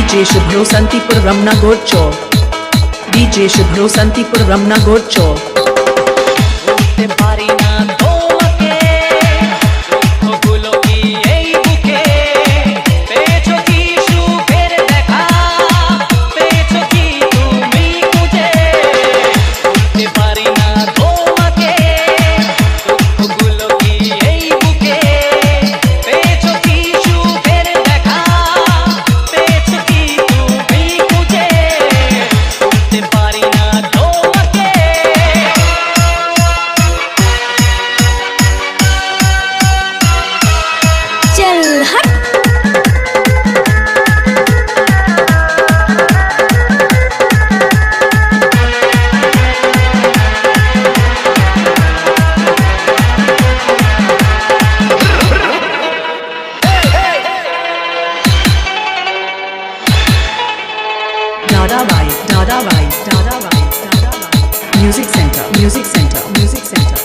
DJ Shubhro Santipur Ramna Gorcho. DJ Shubhro Santipur Ramna Gorcho. Music Center, Music Center, Music Center.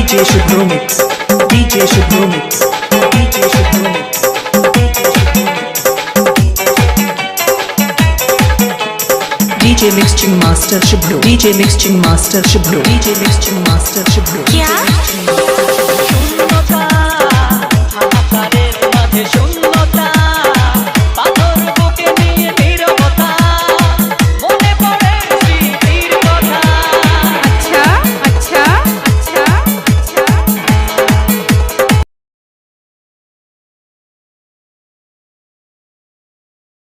DJ Shubhro Mix, DJ Shubhro Mix, DJ Shubhro Mix, DJ Shubhro Mix. DJ Mixing Master Shubhro, DJ Mixing Master Shubhro, DJ Mixing Master Shubhro. क्या?